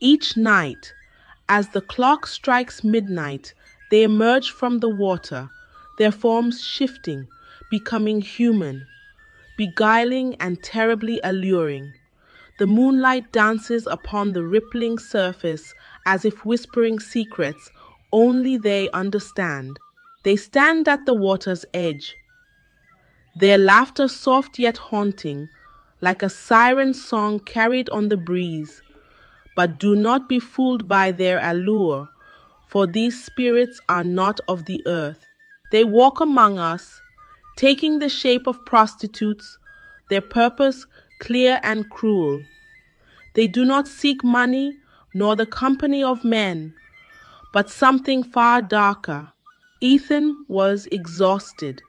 Each night, as the clock strikes midnight, they emerge from the water, their forms shifting, becoming human, beguiling and terribly alluring. The moonlight dances upon the rippling surface as if whispering secrets only they understand. They stand at the water's edge, their laughter soft yet haunting, like a siren song carried on the breeze. But do not be fooled by their allure, for these spirits are not of the earth. They walk among us, taking the shape of prostitutes, their purpose clear and cruel. They do not seek money nor the company of men, but something far darker. Ethan was exhausted.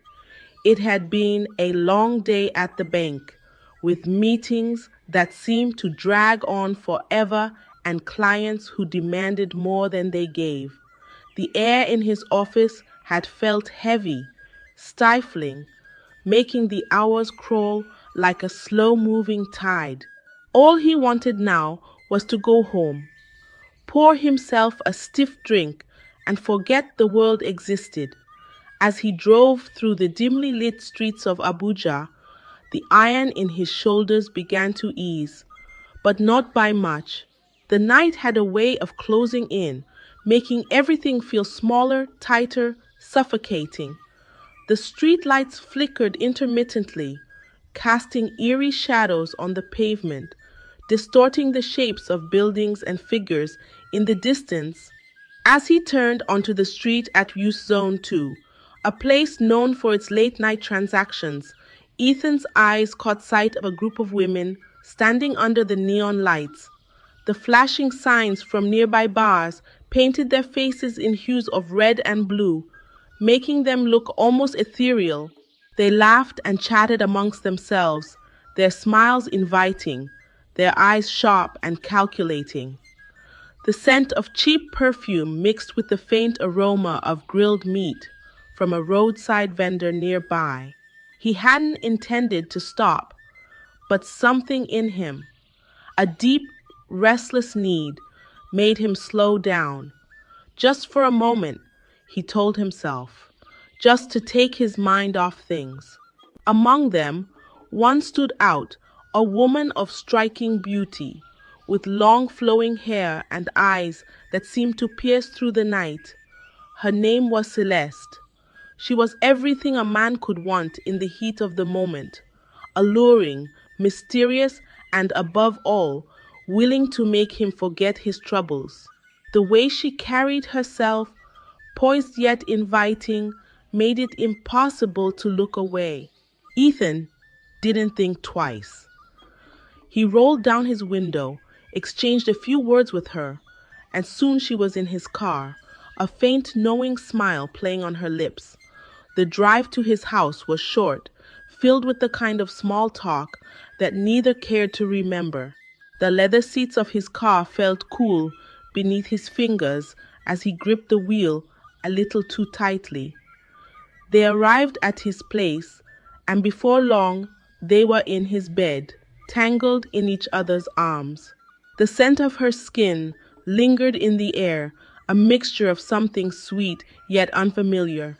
It had been a long day at the bank, with meetings that seemed to drag on forever and clients who demanded more than they gave. The air in his office had felt heavy, stifling, making the hours crawl like a slow-moving tide. All he wanted now was to go home, pour himself a stiff drink, and forget the world existed. As he drove through the dimly lit streets of Abuja, the iron in his shoulders began to ease, but not by much. The night had a way of closing in, making everything feel smaller, tighter, suffocating. The street lights flickered intermittently, casting eerie shadows on the pavement, distorting the shapes of buildings and figures in the distance. As he turned onto the street at Youth Zone 2, a place known for its late night transactions, Ethan's eyes caught sight of a group of women standing under the neon lights. The flashing signs from nearby bars painted their faces in hues of red and blue, making them look almost ethereal. They laughed and chatted amongst themselves, their smiles inviting, their eyes sharp and calculating. The scent of cheap perfume mixed with the faint aroma of grilled meat from a roadside vendor nearby. He hadn't intended to stop, but something in him, a deep, restless need, made him slow down. Just for a moment, he told himself, just to take his mind off things. Among them, one stood out, a woman of striking beauty, with long flowing hair and eyes that seemed to pierce through the night. Her name was Celeste. She was everything a man could want in the heat of the moment, alluring, mysterious, and above all, willing to make him forget his troubles. The way she carried herself, poised yet inviting, made it impossible to look away. Ethan didn't think twice. He rolled down his window, exchanged a few words with her, and soon she was in his car, a faint knowing smile playing on her lips. The drive to his house was short, filled with the kind of small talk that neither cared to remember. The leather seats of his car felt cool beneath his fingers as he gripped the wheel a little too tightly. They arrived at his place, and before long they were in his bed, tangled in each other's arms. The scent of her skin lingered in the air, a mixture of something sweet yet unfamiliar.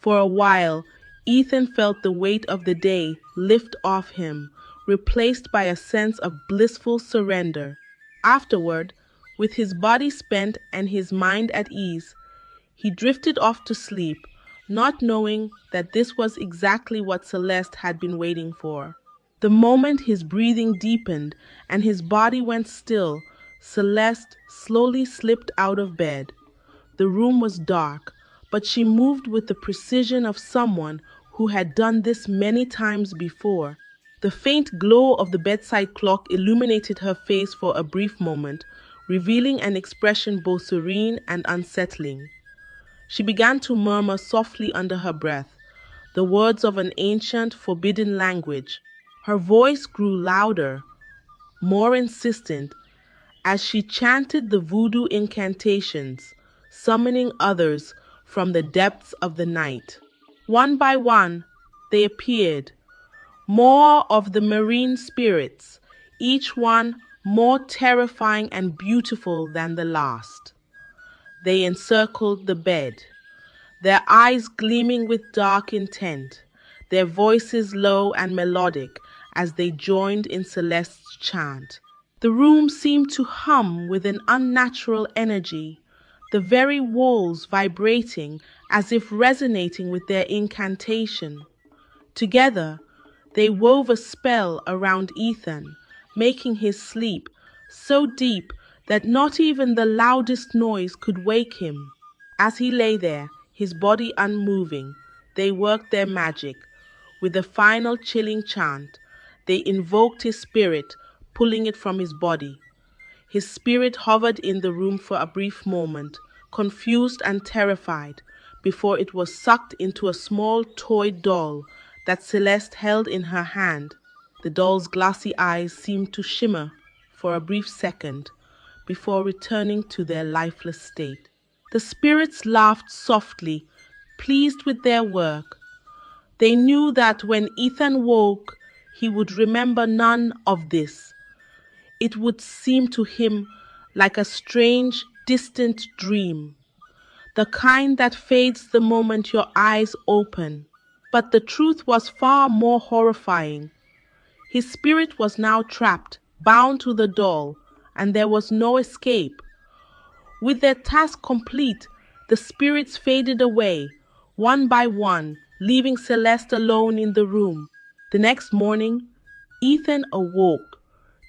For a while, Ethan felt the weight of the day lift off him, replaced by a sense of blissful surrender. Afterward, with his body spent and his mind at ease, he drifted off to sleep, not knowing that this was exactly what Celeste had been waiting for. The moment his breathing deepened and his body went still, Celeste slowly slipped out of bed. The room was dark, but she moved with the precision of someone who had done this many times before. The faint glow of the bedside clock illuminated her face for a brief moment, revealing an expression both serene and unsettling. She began to murmur softly under her breath, the words of an ancient, forbidden language. Her voice grew louder, more insistent, as she chanted the voodoo incantations, summoning others from the depths of the night. One by one, they appeared, more of the marine spirits, each one more terrifying and beautiful than the last. They encircled the bed, their eyes gleaming with dark intent, their voices low and melodic as they joined in Celeste's chant. The room seemed to hum with an unnatural energy, the very walls vibrating as if resonating with their incantation. Together, they wove a spell around Ethan, making his sleep so deep that not even the loudest noise could wake him. As he lay there, his body unmoving, they worked their magic. With a final chilling chant, they invoked his spirit, pulling it from his body. His spirit hovered in the room for a brief moment, confused and terrified, before it was sucked into a small toy doll that Celeste held in her hand. The doll's glassy eyes seemed to shimmer for a brief second before returning to their lifeless state. The spirits laughed softly, pleased with their work. They knew that when Ethan woke, he would remember none of this. It would seem to him like a strange, distant dream, the kind that fades the moment your eyes open. But the truth was far more horrifying. His spirit was now trapped, bound to the doll, and there was no escape. With their task complete, the spirits faded away, one by one, leaving Celeste alone in the room. The next morning, Ethan awoke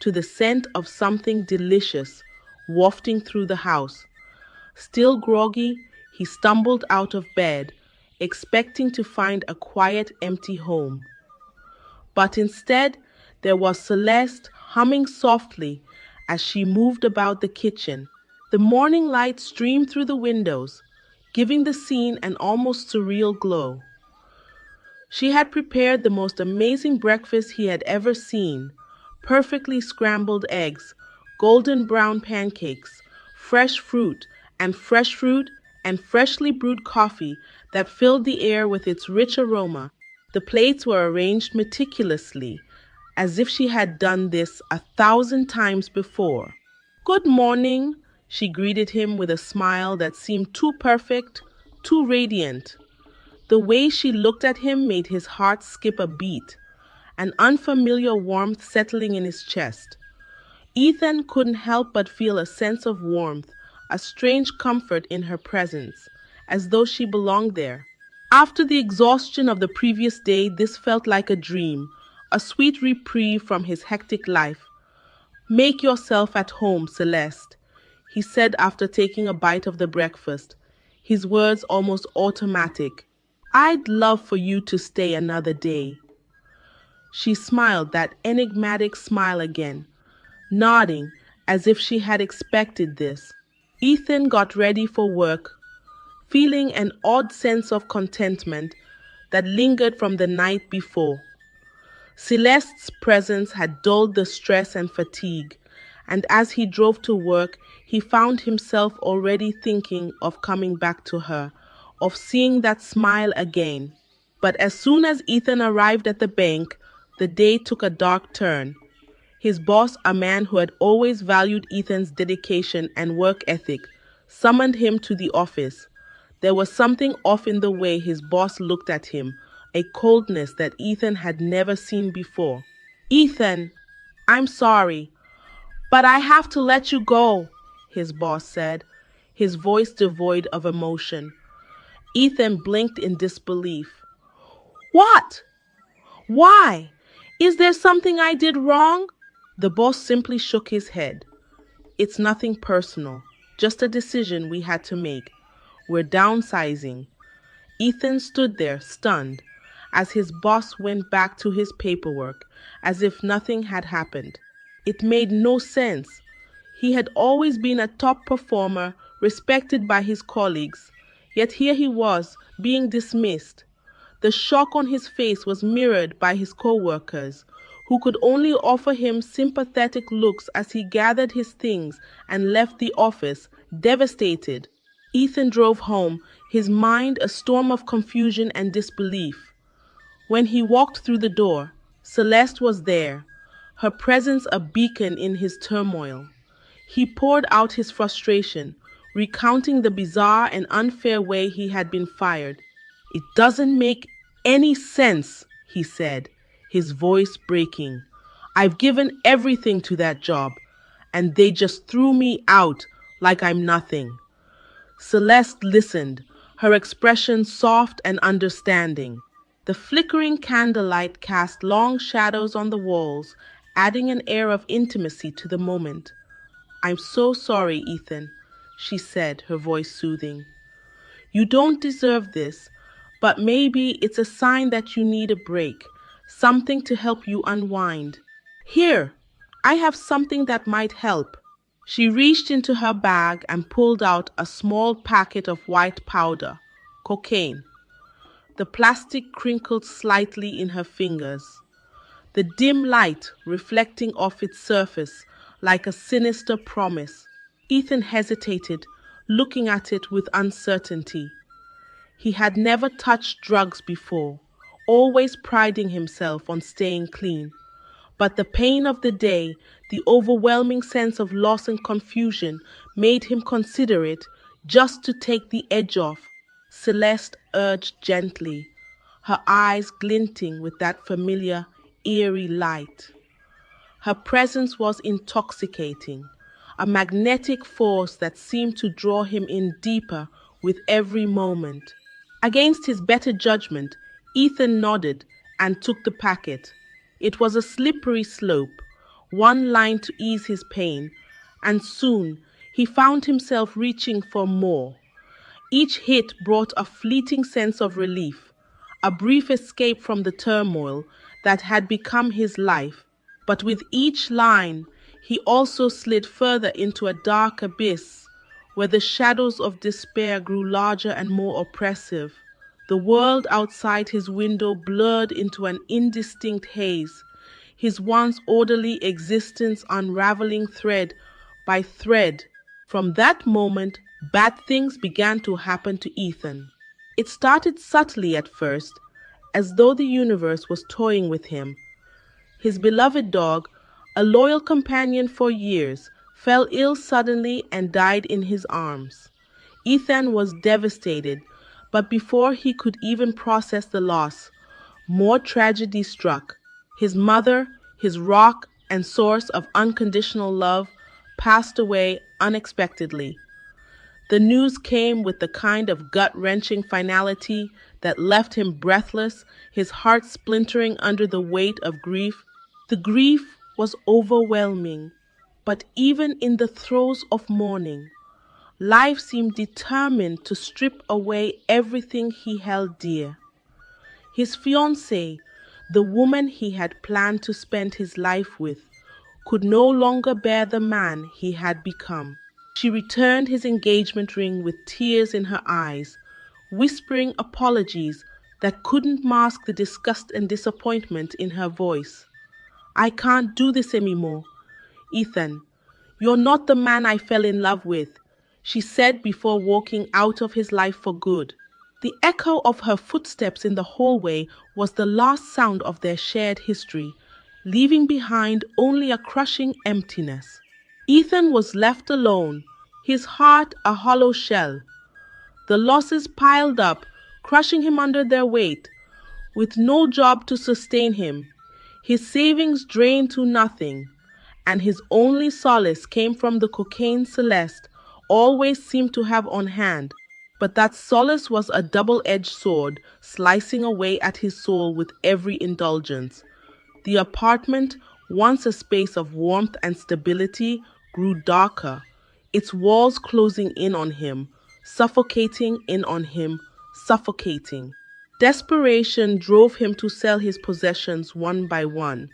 to the scent of something delicious wafting through the house. Still groggy, he stumbled out of bed, expecting to find a quiet, empty home. But instead, there was Celeste humming softly as she moved about the kitchen. The morning light streamed through the windows, giving the scene an almost surreal glow. She had prepared the most amazing breakfast he had ever seen: perfectly scrambled eggs, golden brown pancakes, fresh fruit, and freshly brewed coffee that filled the air with its rich aroma. The plates were arranged meticulously, as if she had done this 1,000 times before. "Good morning," she greeted him with a smile that seemed too perfect, too radiant. The way she looked at him made his heart skip a beat, an unfamiliar warmth settling in his chest. Ethan couldn't help but feel a sense of warmth, a strange comfort in her presence, as though she belonged there. After the exhaustion of the previous day, this felt like a dream, a sweet reprieve from his hectic life. "Make yourself at home, Celeste," he said after taking a bite of the breakfast, his words almost automatic. "I'd love for you to stay another day." She smiled that enigmatic smile again, nodding as if she had expected this. Ethan got ready for work, feeling an odd sense of contentment that lingered from the night before. Celeste's presence had dulled the stress and fatigue, and as he drove to work, he found himself already thinking of coming back to her, of seeing that smile again. But as soon as Ethan arrived at the bank, the day took a dark turn. His boss, a man who had always valued Ethan's dedication and work ethic, summoned him to the office. There was something off in the way his boss looked at him, a coldness that Ethan had never seen before. "Ethan, I'm sorry, but I have to let you go," his boss said, his voice devoid of emotion. Ethan blinked in disbelief. "What? Why? Is there something I did wrong?" The boss simply shook his head. "It's nothing personal, just a decision we had to make. We're downsizing." Ethan stood there, stunned, as his boss went back to his paperwork, as if nothing had happened. It made no sense. He had always been a top performer, respected by his colleagues, yet here he was, being dismissed. The shock on his face was mirrored by his co-workers, who could only offer him sympathetic looks as he gathered his things and left the office, devastated. Ethan drove home, his mind a storm of confusion and disbelief. When he walked through the door, Celeste was there, her presence a beacon in his turmoil. He poured out his frustration, recounting the bizarre and unfair way he had been fired. "It doesn't make any sense," he said, his voice breaking. "I've given everything to that job, and they just threw me out like I'm nothing." Celeste listened, her expression soft and understanding. The flickering candlelight cast long shadows on the walls, adding an air of intimacy to the moment. "I'm so sorry, Ethan," she said, her voice soothing. "You don't deserve this, but maybe it's a sign that you need a break, something to help you unwind. Here, I have something that might help." She reached into her bag and pulled out a small packet of white powder, cocaine. The plastic crinkled slightly in her fingers, the dim light reflecting off its surface like a sinister promise. Ethan hesitated, looking at it with uncertainty. He had never touched drugs before, always priding himself on staying clean. But the pain of the day, the overwhelming sense of loss and confusion made him consider it, just to take the edge off. Celeste urged gently, her eyes glinting with that familiar, eerie light. Her presence was intoxicating, a magnetic force that seemed to draw him in deeper with every moment. Against his better judgment, Ethan nodded and took the packet. It was a slippery slope, one line to ease his pain, and soon he found himself reaching for more. Each hit brought a fleeting sense of relief, a brief escape from the turmoil that had become his life. But with each line, he also slid further into a dark abyss where the shadows of despair grew larger and more oppressive. The world outside his window blurred into an indistinct haze, his once orderly existence unraveling thread by thread. From that moment, bad things began to happen to Ethan. It started subtly at first, as though the universe was toying with him. His beloved dog, a loyal companion for years, fell ill suddenly and died in his arms. Ethan was devastated, but before he could even process the loss, more tragedy struck. His mother, his rock and source of unconditional love, passed away unexpectedly. The news came with the kind of gut-wrenching finality that left him breathless, his heart splintering under the weight of grief. The grief was overwhelming, but even in the throes of mourning, life seemed determined to strip away everything he held dear. His fiancée, the woman he had planned to spend his life with, could no longer bear the man he had become. She returned his engagement ring with tears in her eyes, whispering apologies that couldn't mask the disgust and disappointment in her voice. "I can't do this anymore, Ethan. You're not the man I fell in love with," she said before walking out of his life for good. The echo of her footsteps in the hallway was the last sound of their shared history, leaving behind only a crushing emptiness. Ethan was left alone, his heart a hollow shell. The losses piled up, crushing him under their weight. With no job to sustain him, his savings drained to nothing, and his only solace came from the cocaine Celeste always seemed to have on hand. But that solace was a double-edged sword, slicing away at his soul with every indulgence. The apartment, once a space of warmth and stability, grew darker, its walls closing in on him, suffocating in on him, suffocating. Desperation drove him to sell his possessions one by one.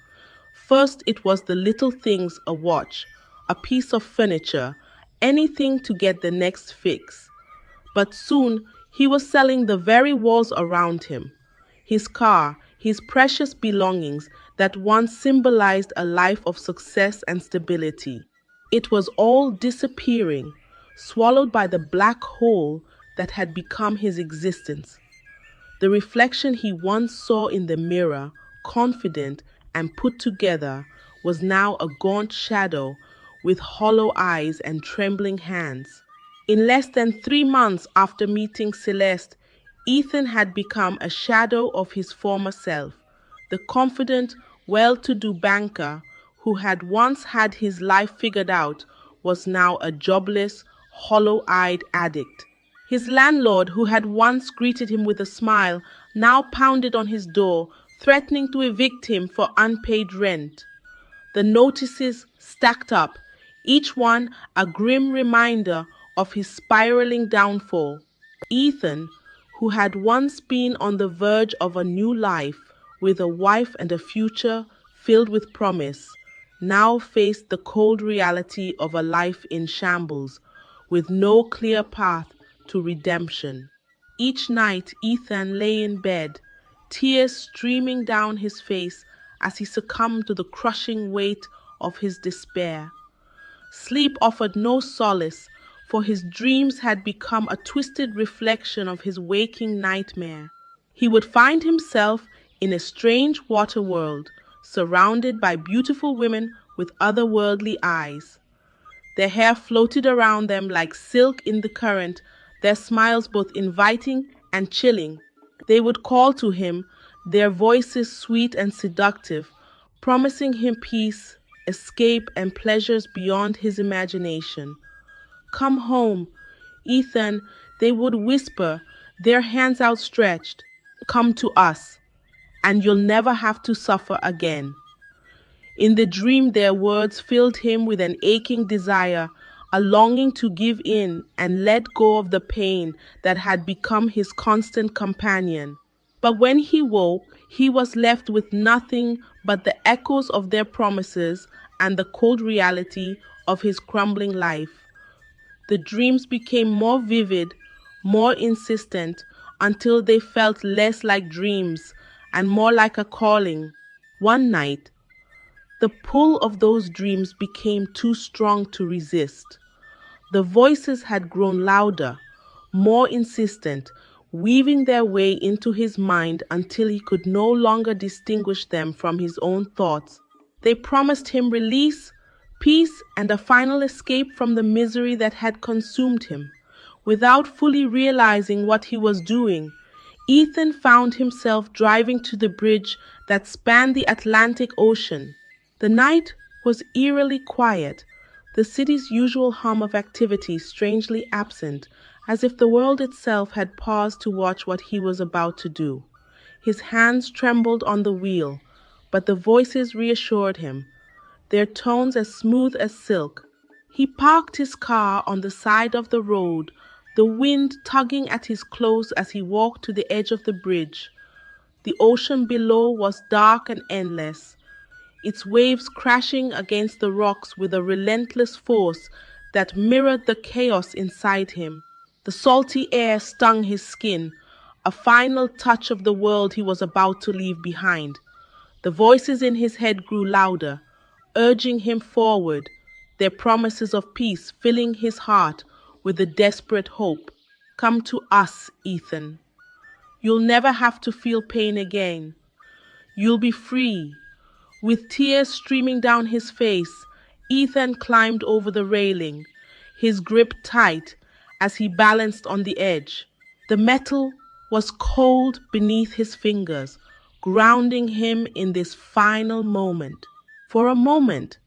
First it was the little things, a watch, a piece of furniture, anything to get the next fix. But soon he was selling the very walls around him. His car, his precious belongings that once symbolized a life of success and stability. It was all disappearing, swallowed by the black hole that had become his existence. The reflection he once saw in the mirror, confident and put together, was now a gaunt shadow with hollow eyes and trembling hands. In less than 3 months after meeting Celeste, Ethan had become a shadow of his former self. The confident, well to do banker who had once had his life figured out was now a jobless, hollow eyed addict. His landlord, who had once greeted him with a smile, now pounded on his door, threatening to evict him for unpaid rent. The notices stacked up, each one a grim reminder of his spiraling downfall. Ethan, who had once been on the verge of a new life, with a wife and a future filled with promise, now faced the cold reality of a life in shambles, with no clear path to redemption. Each night Ethan lay in bed, tears streaming down his face as he succumbed to the crushing weight of his despair. Sleep offered no solace, for his dreams had become a twisted reflection of his waking nightmare. He would find himself in a strange water world, surrounded by beautiful women with otherworldly eyes. Their hair floated around them like silk in the current, their smiles both inviting and chilling. They would call to him, their voices sweet and seductive, promising him peace, escape, and pleasures beyond his imagination. Come home, Ethan, they would whisper, their hands outstretched. Come to us, and you'll never have to suffer again. In the dream, their words filled him with an aching desire, a longing to give in and let go of the pain that had become his constant companion. But when he woke, he was left with nothing but the echoes of their promises and the cold reality of his crumbling life. The dreams became more vivid, more insistent, until they felt less like dreams and more like a calling. One night, the pull of those dreams became too strong to resist. The voices had grown louder, more insistent, weaving their way into his mind until he could no longer distinguish them from his own thoughts. They promised him release, peace, and a final escape from the misery that had consumed him. Without fully realizing what he was doing, Ethan found himself driving to the bridge that spanned the Atlantic Ocean. The night was eerily quiet, the city's usual hum of activity strangely absent, as if the world itself had paused to watch what he was about to do. His hands trembled on the wheel, but the voices reassured him, their tones as smooth as silk. He parked his car on the side of the road, the wind tugging at his clothes as he walked to the edge of the bridge. The ocean below was dark and endless, its waves crashing against the rocks with a relentless force that mirrored the chaos inside him. The salty air stung his skin, a final touch of the world he was about to leave behind. The voices in his head grew louder, urging him forward, their promises of peace filling his heart with a desperate hope. Come to us, Ethan. You'll never have to feel pain again. You'll be free. With tears streaming down his face, Ethan climbed over the railing, his grip tight as he balanced on the edge. The metal was cold beneath his fingers, grounding him in this final moment. For a moment,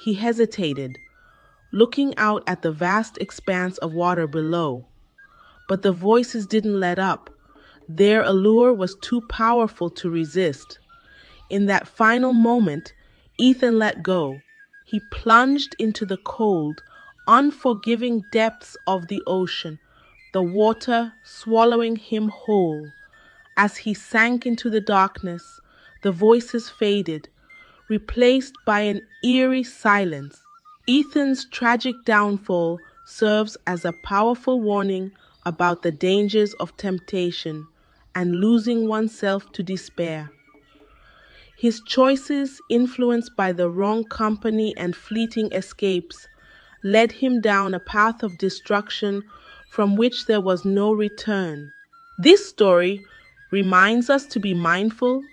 he hesitated, looking out at the vast expanse of water below. But the voices didn't let up. Their allure was too powerful to resist. In that final moment, Ethan let go. He plunged into the cold, unforgiving depths of the ocean, the water swallowing him whole. As he sank into the darkness, the voices faded, replaced by an eerie silence. Ethan's tragic downfall serves as a powerful warning about the dangers of temptation and losing oneself to despair. His choices, influenced by the wrong company and fleeting escapes, led him down a path of destruction from which there was no return. This story reminds us to be mindful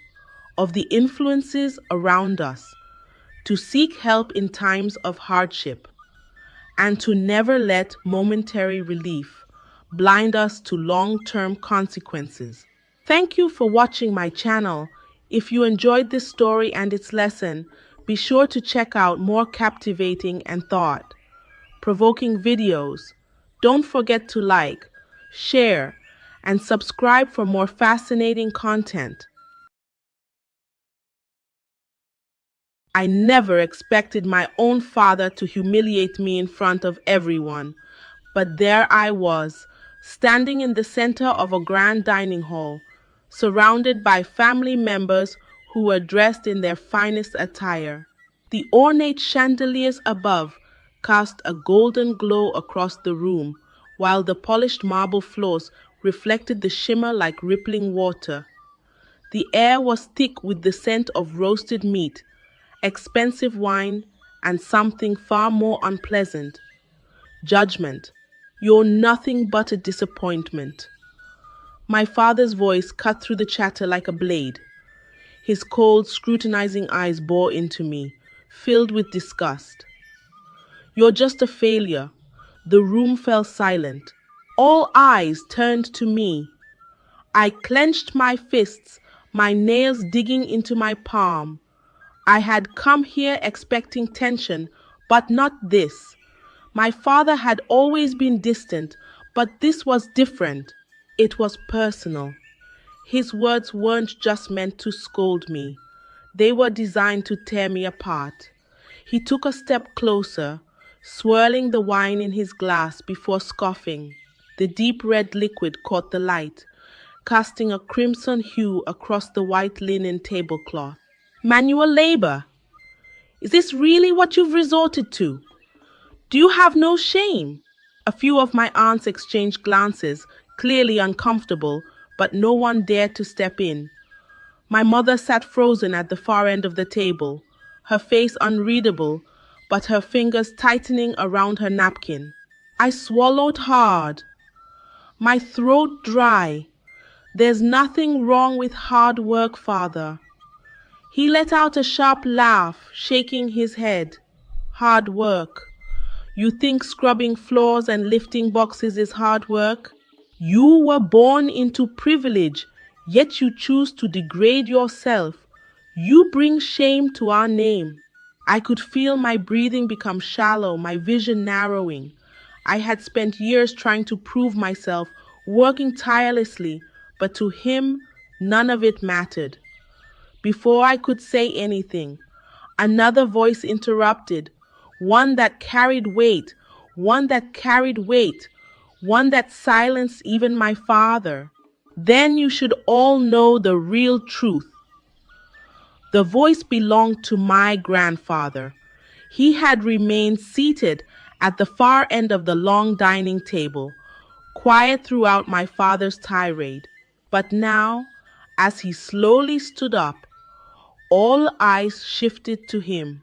of the influences around us, to seek help in times of hardship, and to never let momentary relief blind us to long-term consequences. Thank you for watching my channel. If you enjoyed this story and its lesson, be sure to check out more captivating and thought-provoking videos. Don't forget to like, share, and subscribe for more fascinating content. I never expected my own father to humiliate me in front of everyone, but there I was, standing in the center of a grand dining hall, surrounded by family members who were dressed in their finest attire. The ornate chandeliers above cast a golden glow across the room, while the polished marble floors reflected the shimmer like rippling water. The air was thick with the scent of roasted meat, expensive wine, and something far more unpleasant: judgment. You're nothing but a disappointment. My father's voice cut through the chatter like a blade. His cold, scrutinizing eyes bore into me, filled with disgust. You're just a failure. The room fell silent. All eyes turned to me. I clenched my fists, my nails digging into my palm. I had come here expecting tension, but not this. My father had always been distant, but this was different. It was personal. His words weren't just meant to scold me. They were designed to tear me apart. He took a step closer, swirling the wine in his glass before scoffing. The deep red liquid caught the light, casting a crimson hue across the white linen tablecloth. Manual labor? Is this really what you've resorted to? Do you have no shame? A few of my aunts exchanged glances, clearly uncomfortable, but no one dared to step in. My mother sat frozen at the far end of the table, her face unreadable, but her fingers tightening around her napkin. I swallowed hard, my throat dry. There's nothing wrong with hard work, father. He let out a sharp laugh, shaking his head. Hard work. You think scrubbing floors and lifting boxes is hard work? You were born into privilege, yet you choose to degrade yourself. You bring shame to our name. I could feel my breathing become shallow, my vision narrowing. I had spent years trying to prove myself, working tirelessly, but to him, none of it mattered. Before I could say anything, another voice interrupted, one that carried weight, one that carried weight, one that silenced even my father. Then you should all know the real truth. The voice belonged to my grandfather. He had remained seated at the far end of the long dining table, quiet throughout my father's tirade. But now, as he slowly stood up, all eyes shifted to him.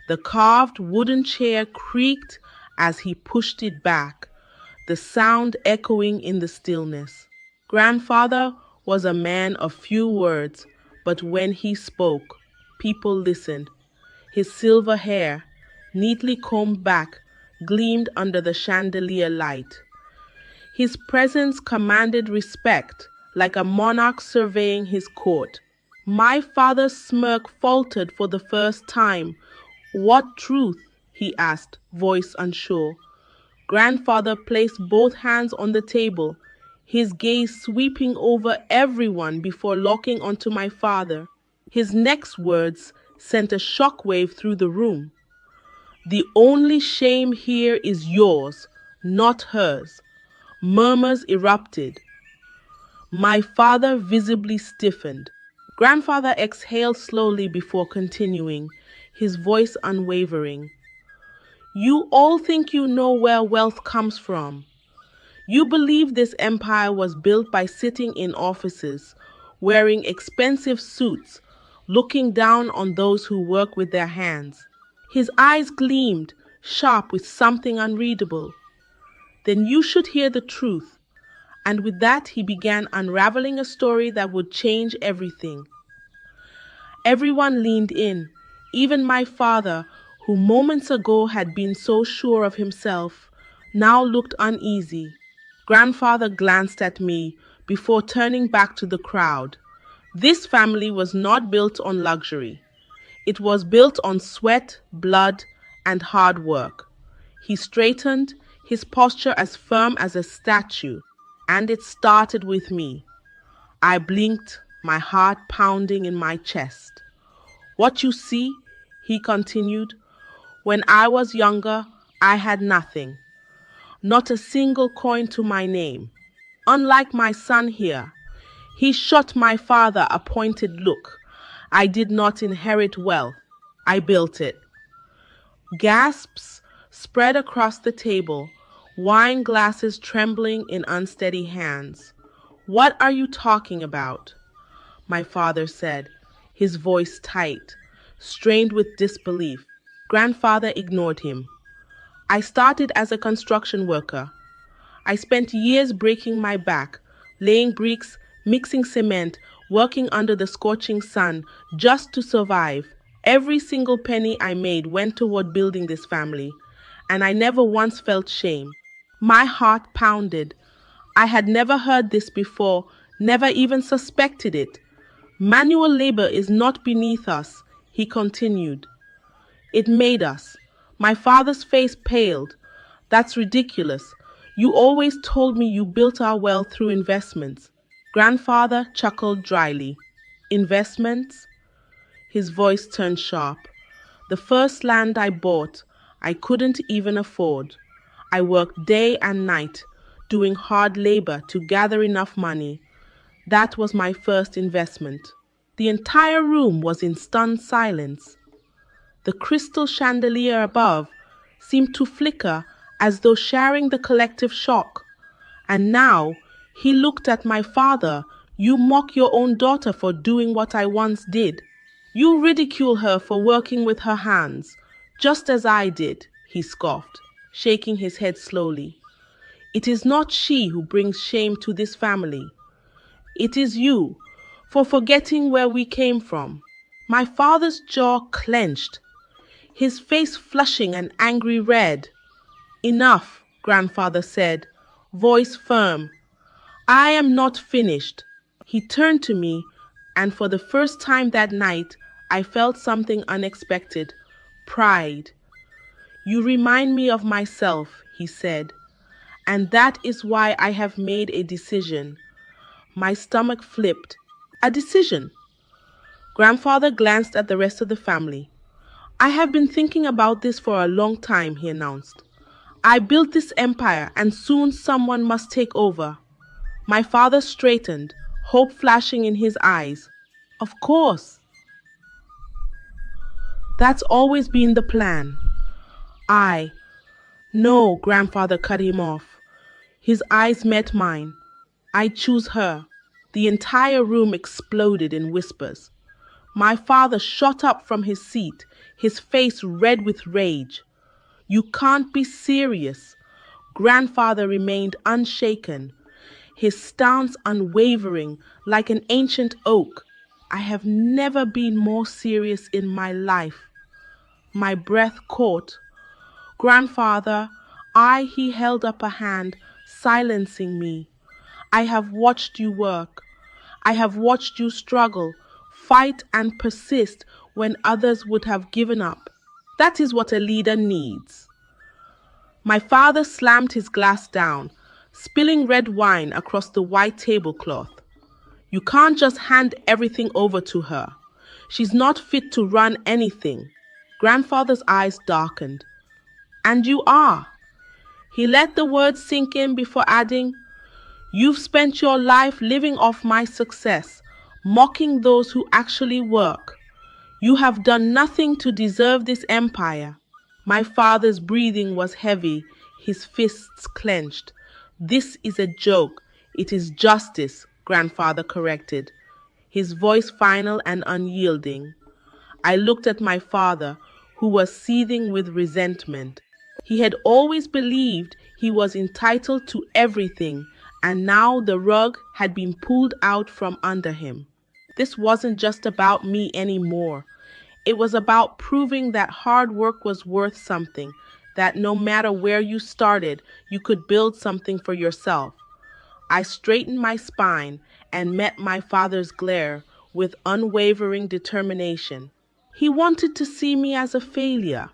The carved wooden chair creaked as he pushed it back, the sound echoing in the stillness. Grandfather was a man of few words, but when he spoke, people listened. His silver hair, neatly combed back, gleamed under the chandelier light. His presence commanded respect, like a monarch surveying his court. My father's smirk faltered for the first time. What truth? He asked, voice unsure. Grandfather placed both hands on the table, his gaze sweeping over everyone before locking onto my father. His next words sent a shockwave through the room. The only shame here is yours, not hers. Murmurs erupted. My father visibly stiffened. Grandfather exhaled slowly before continuing, his voice unwavering. You all think you know where wealth comes from. You believe this empire was built by sitting in offices, wearing expensive suits, looking down on those who work with their hands. His eyes gleamed, sharp with something unreadable. Then you should hear the truth. And with that, he began unraveling a story that would change everything. Everyone leaned in, Even my father, who moments ago had been so sure of himself, now looked uneasy. Grandfather glanced at me before turning back to the crowd. This family was not built on luxury. It was built on sweat, blood, and hard work. He straightened, his posture as firm as a statue, and it started with me. I blinked, my heart pounding in my chest. What you see, he continued, when I was younger, I had nothing, not a single coin to my name. Unlike my son here, he shot my father a pointed look. I did not inherit wealth, I built it. Gasps spread across the table, wine glasses trembling in unsteady hands. What are you talking about? My father said, his voice tight, strained with disbelief. Grandfather ignored him. I started as a construction worker. I spent years breaking my back, laying bricks, mixing cement, working under the scorching sun just to survive. Every single penny I made went toward building this family, and I never once felt shame. My heart pounded. I had never heard this before, never even suspected it. Manual labor is not beneath us, he continued. It made us. My father's face paled. That's ridiculous. You always told me you built our wealth through investments. Grandfather chuckled dryly. Investments? His voice turned sharp. The first land I bought, I couldn't even afford. I worked day and night, doing hard labor to gather enough money. That was my first investment. The entire room was in stunned silence. The crystal chandelier above seemed to flicker as though sharing the collective shock. And now he looked at my father. You mock your own daughter for doing what I once did. You ridicule her for working with her hands, just as I did, he scoffed, shaking his head slowly. It is not she who brings shame to this family. It is you, for forgetting where we came from. My father's jaw clenched, his face flushing an angry red. Enough, grandfather said, voice firm. I am not finished. He turned to me, and for the first time that night, I felt something unexpected. Pride. You remind me of myself, he said, and that is why I have made a decision. My stomach flipped. A decision. Grandfather glanced at the rest of the family. I have been thinking about this for a long time, he announced. I built this empire, and soon someone must take over. My father straightened, hope flashing in his eyes. Of course. That's always been the plan. No, grandfather cut him off. His eyes met mine. I choose her. The entire room exploded in whispers. My father shot up from his seat, his face red with rage. You can't be serious. Grandfather remained unshaken, his stance unwavering like an ancient oak. I have never been more serious in my life. My breath caught. Grandfather, he held up a hand, silencing me. I have watched you work. I have watched you struggle, fight and persist when others would have given up. That is what a leader needs. My father slammed his glass down, spilling red wine across the white tablecloth. You can't just hand everything over to her. She's not fit to run anything. Grandfather's eyes darkened. And you are. He let the words sink in before adding, you've spent your life living off my success, mocking those who actually work. You have done nothing to deserve this empire. My father's breathing was heavy, his fists clenched. This is a joke. It is justice, grandfather corrected, his voice final and unyielding. I looked at my father, who was seething with resentment. He had always believed he was entitled to everything, and now the rug had been pulled out from under him. This wasn't just about me anymore. It was about proving that hard work was worth something, that no matter where you started, you could build something for yourself. I straightened my spine and met my father's glare with unwavering determination. He wanted to see me as a failure.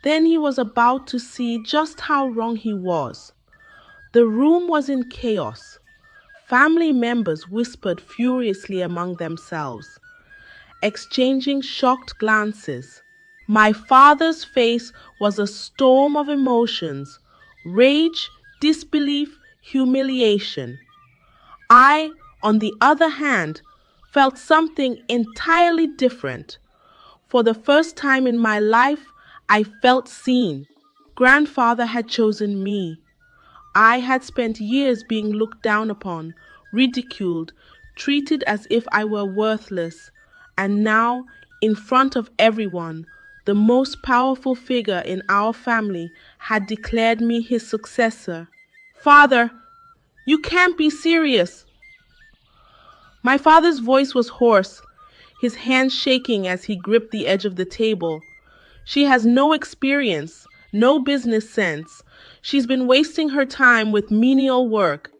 Then he was about to see just how wrong he was. The room was in chaos. Family members whispered furiously among themselves, exchanging shocked glances. My father's face was a storm of emotions: rage, disbelief, humiliation. I, on the other hand, felt something entirely different. For the first time in my life, I felt seen. Grandfather had chosen me. I had spent years being looked down upon, ridiculed, treated as if I were worthless, and now, in front of everyone, the most powerful figure in our family had declared me his successor. Father, you can't be serious. My father's voice was hoarse, his hands shaking as he gripped the edge of the table. She has no experience, no business sense. She's been wasting her time with menial work.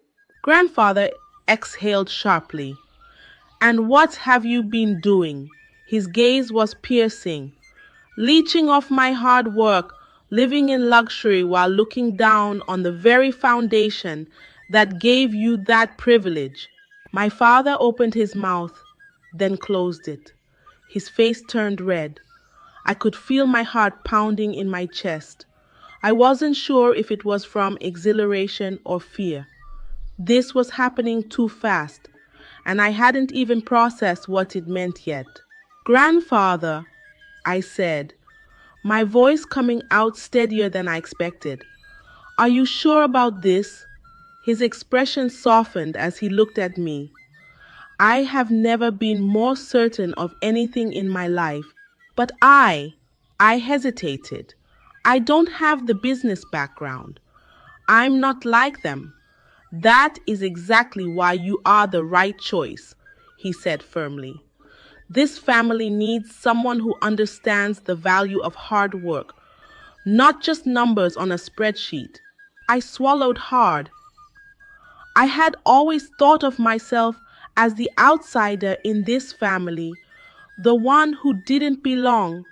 Grandfather exhaled sharply. And what have you been doing? His gaze was piercing. Leeching off my hard work, living in luxury while looking down on the very foundation that gave you that privilege. My father opened his mouth, then closed it. His face turned red. I could feel my heart pounding in my chest. I wasn't sure if it was from exhilaration or fear. This was happening too fast, and I hadn't even processed what it meant yet. Grandfather, I said, my voice coming out steadier than I expected. Are you sure about this? His expression softened as he looked at me. I have never been more certain of anything in my life, but I hesitated. I don't have the business background. I'm not like them. That is exactly why you are the right choice, he said firmly. This family needs someone who understands the value of hard work, not just numbers on a spreadsheet. I swallowed hard. I had always thought of myself as the outsider in this family, the one who didn't belong.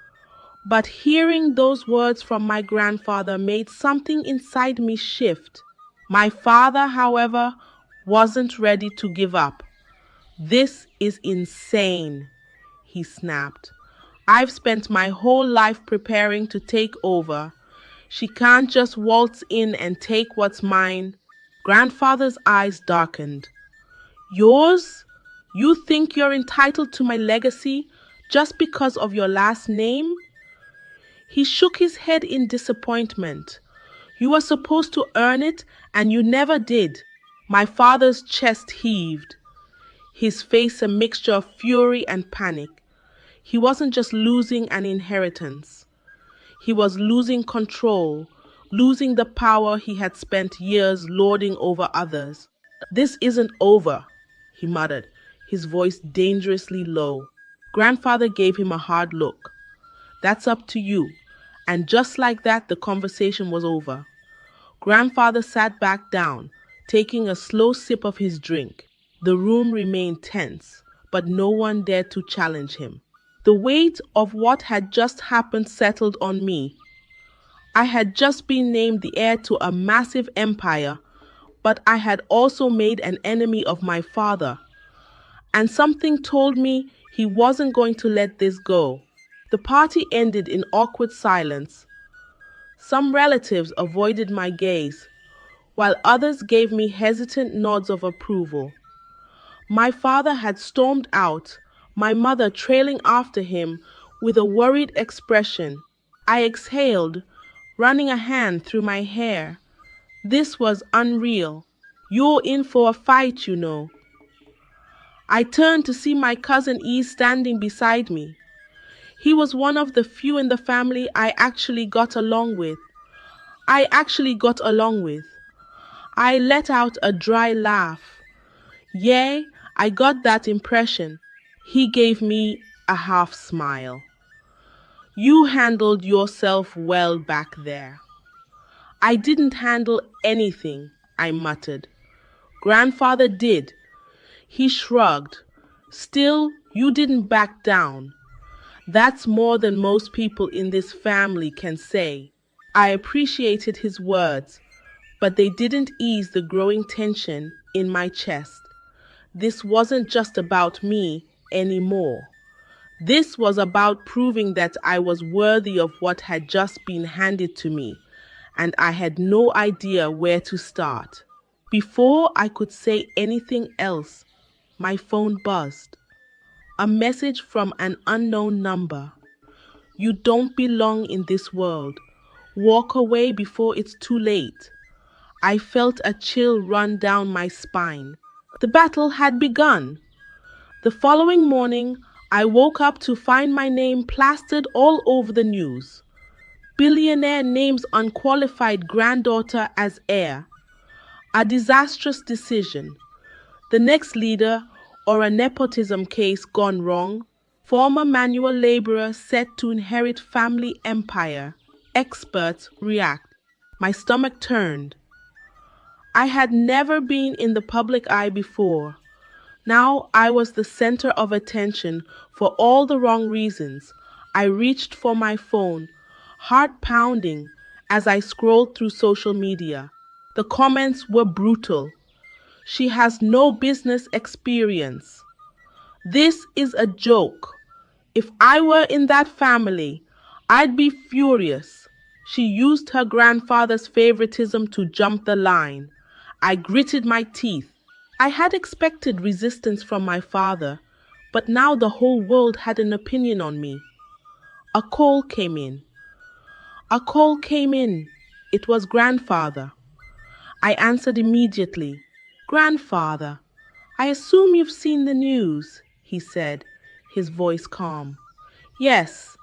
But hearing those words from my grandfather made something inside me shift. My father, however, wasn't ready to give up. This is insane, he snapped. I've spent my whole life preparing to take over. She can't just waltz in and take what's mine. Grandfather's eyes darkened. Yours? You think you're entitled to my legacy just because of your last name? He shook his head in disappointment. You were supposed to earn it, and you never did. My father's chest heaved, his face a mixture of fury and panic. He wasn't just losing an inheritance. He was losing control, losing the power he had spent years lording over others. This isn't over, he muttered, his voice dangerously low. Grandfather gave him a hard look. That's up to you. And just like that, the conversation was over. Grandfather sat back down, taking a slow sip of his drink. The room remained tense, but no one dared to challenge him. The weight of what had just happened settled on me. I had just been named the heir to a massive empire, but I had also made an enemy of my father. And something told me he wasn't going to let this go. The party ended in awkward silence. Some relatives avoided my gaze, while others gave me hesitant nods of approval. My father had stormed out, my mother trailing after him with a worried expression. I exhaled, running a hand through my hair. This was unreal. You're in for a fight, you know. I turned to see my cousin E standing beside me. He was one of the few in the family I actually got along with. I let out a dry laugh. Yeah, I got that impression. He gave me a half smile. You handled yourself well back there. I didn't handle anything, I muttered. Grandfather did. He shrugged. Still, you didn't back down. That's more than most people in this family can say. I appreciated his words, but they didn't ease the growing tension in my chest. This wasn't just about me anymore. This was about proving that I was worthy of what had just been handed to me, and I had no idea where to start. Before I could say anything else, my phone buzzed. A message from an unknown number. You don't belong in this world. Walk away before it's too late. I felt a chill run down my spine. The battle had begun. The following morning, I woke up to find my name plastered all over the news. Billionaire names unqualified granddaughter as heir. A disastrous decision. The next leader, or a nepotism case gone wrong. Former manual laborer set to inherit family empire. Experts react. My stomach turned. I had never been in the public eye before. Now I was the center of attention for all the wrong reasons. I reached for my phone, heart pounding, as I scrolled through social media. The comments were brutal. She has no business experience. This is a joke. If I were in that family, I'd be furious. She used her grandfather's favoritism to jump the line. I gritted my teeth. I had expected resistance from my father, but now the whole world had an opinion on me. A call came in. A call came in. It was grandfather. I answered immediately. Grandfather, I assume you've seen the news, he said, his voice calm. Yes,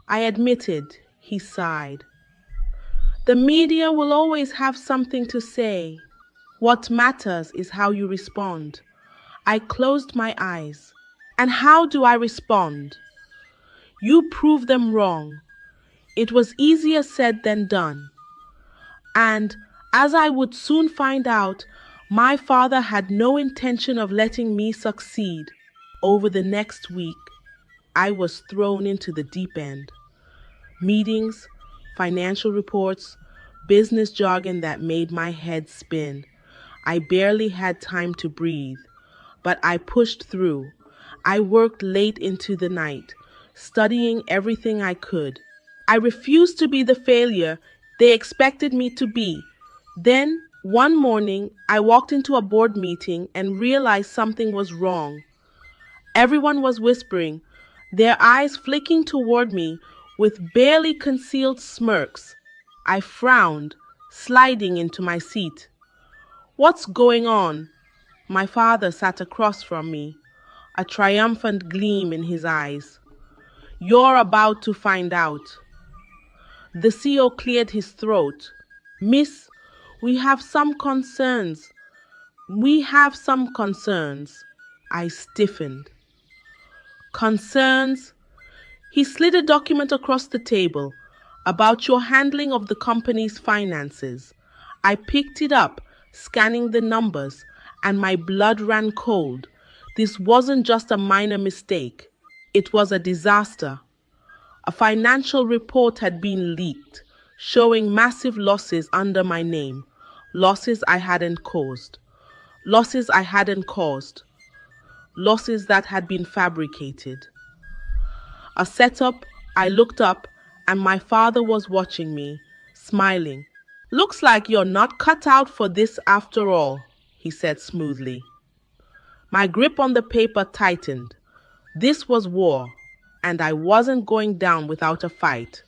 I admitted, he sighed. The media will always have something to say. What matters is how you respond. I closed my eyes. And how do I respond? You prove them wrong. It was easier said than done. And, as I would soon find out, my father had no intention of letting me succeed. Over the next week, I was thrown into the deep end. Meetings, financial reports, business jargon that made my head spin. I barely had time to breathe, but I pushed through. I worked late into the night, studying everything I could. I refused to be the failure they expected me to be. Then, one morning, I walked into a board meeting and realized something was wrong. Everyone was whispering, their eyes flicking toward me with barely concealed smirks. I frowned, sliding into my seat. What's going on? My father sat across from me, a triumphant gleam in his eyes. You're about to find out. The CEO cleared his throat. Miss, we have some concerns. I stiffened. Concerns? He slid a document across the table about your handling of the company's finances. I picked it up, scanning the numbers, and my blood ran cold. This wasn't just a minor mistake. It was a disaster. A financial report had been leaked, showing massive losses under my name. Losses I hadn't caused. Losses I hadn't caused. Losses that had been fabricated. A setup, I looked up, and my father was watching me, smiling. Looks like you're not cut out for this after all, he said smoothly. My grip on the paper tightened. This was war, and I wasn't going down without a fight.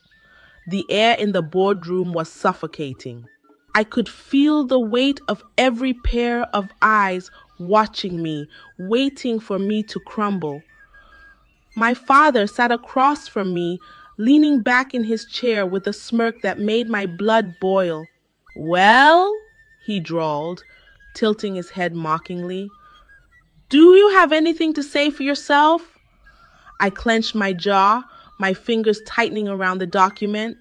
The air in the boardroom was suffocating. I could feel the weight of every pair of eyes watching me, waiting for me to crumble. My father sat across from me, leaning back in his chair with a smirk that made my blood boil. Well, he drawled, tilting his head mockingly. Do you have anything to say for yourself? I clenched my jaw, my fingers tightening around the document.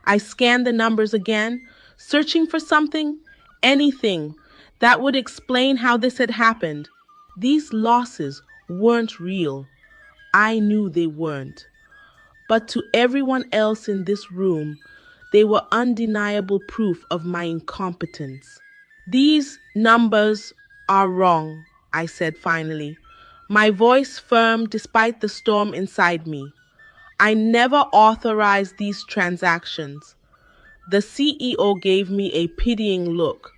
I scanned the numbers again, searching for something, anything, that would explain how this had happened. These losses weren't real. I knew they weren't. But to everyone else in this room, they were undeniable proof of my incompetence. These numbers are wrong, I said finally, my voice firm despite the storm inside me. I never authorized these transactions. The CEO gave me a pitying look.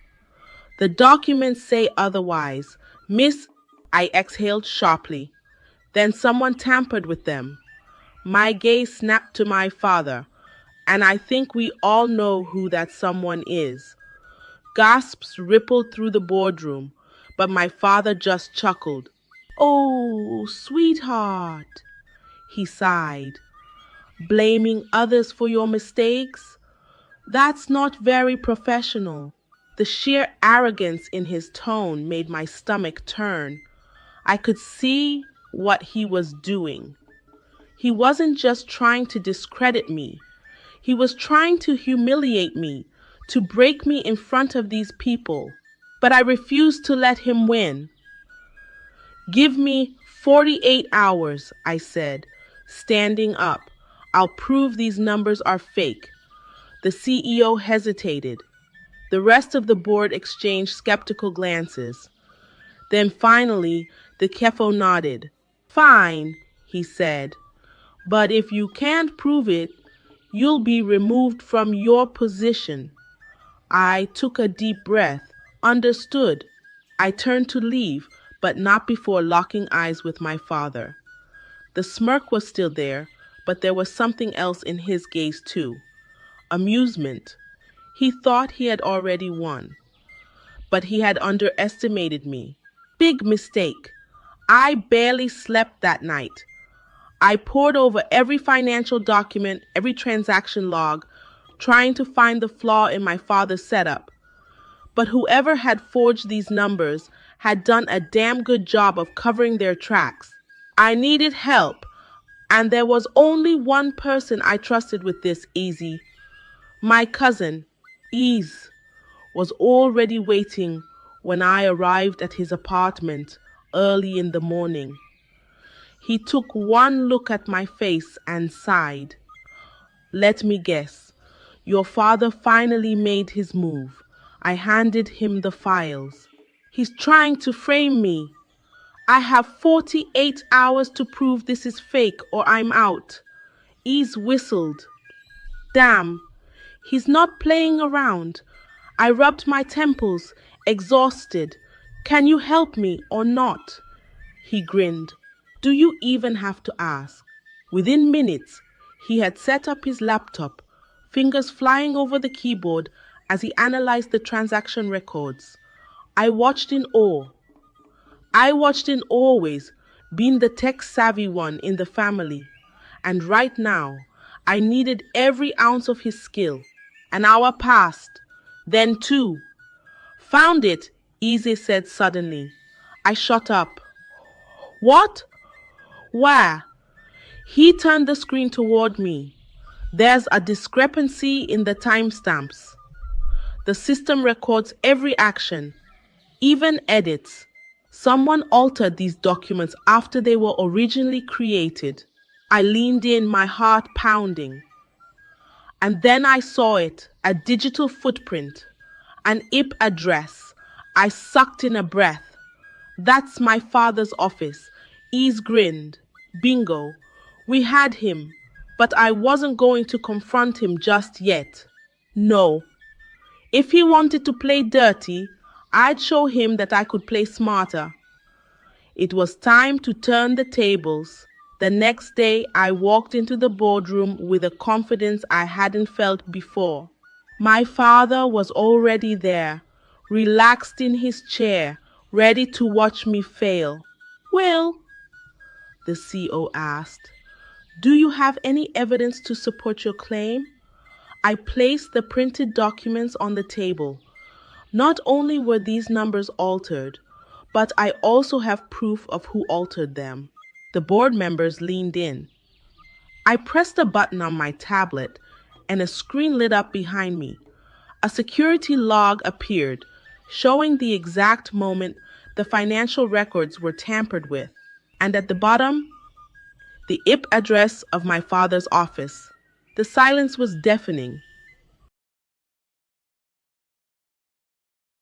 The documents say otherwise. Miss, I exhaled sharply. Then someone tampered with them. My gaze snapped to my father, and I think we all know who that someone is. Gasps rippled through the boardroom, but my father just chuckled. Oh, sweetheart, he sighed. Blaming others for your mistakes? That's not very professional. The sheer arrogance in his tone made my stomach turn. I could see what he was doing. He wasn't just trying to discredit me. He was trying to humiliate me, to break me in front of these people. But I refused to let him win. Give me 48 hours, I said, standing up. I'll prove these numbers are fake. The CEO hesitated. The rest of the board exchanged skeptical glances. Then finally, the CFO nodded. Fine, he said. But if you can't prove it, you'll be removed from your position. I took a deep breath. Understood. I turned to leave, but not before locking eyes with my father. The smirk was still there, but there was something else in his gaze too. Amusement. He thought he had already won, but he had underestimated me. Big mistake. I barely slept that night. I pored over every financial document, every transaction log, trying to find the flaw in my father's setup. But whoever had forged these numbers had done a damn good job of covering their tracks. I needed help, and there was only one person I trusted with this, Easy. My cousin, Ease, was already waiting when I arrived at his apartment early in the morning. He took one look at my face and sighed. Let me guess. Your father finally made his move. I handed him the files. He's trying to frame me. I have 48 hours to prove this is fake or I'm out. Ease whistled. Damn, he's not playing around. I rubbed my temples, exhausted. Can you help me or not? He grinned. Do you even have to ask? Within minutes, he had set up his laptop, fingers flying over the keyboard as he analyzed the transaction records. I watched in awe. Always, being the tech-savvy one in the family. And right now, I needed every ounce of his skill. An hour passed, then two. Found it, Easy said suddenly. I shot up. What? Where? He turned the screen toward me. There's a discrepancy in the timestamps. The system records every action, even edits. Someone altered these documents after they were originally created. I leaned in, my heart pounding. And then I saw it, a digital footprint, an IP address. I sucked in a breath. That's my father's office. Ease grinned. Bingo. We had him, but I wasn't going to confront him just yet. No. If he wanted to play dirty, I'd show him that I could play smarter. It was time to turn the tables. The next day, I walked into the boardroom with a confidence I hadn't felt before. My father was already there, relaxed in his chair, ready to watch me fail. Well, the CEO asked, do you have any evidence to support your claim? I placed the printed documents on the table. Not only were these numbers altered, but I also have proof of who altered them. The board members leaned in. I pressed a button on my tablet, and a screen lit up behind me. A security log appeared, showing the exact moment the financial records were tampered with, and at the bottom, the IP address of my father's office. The silence was deafening.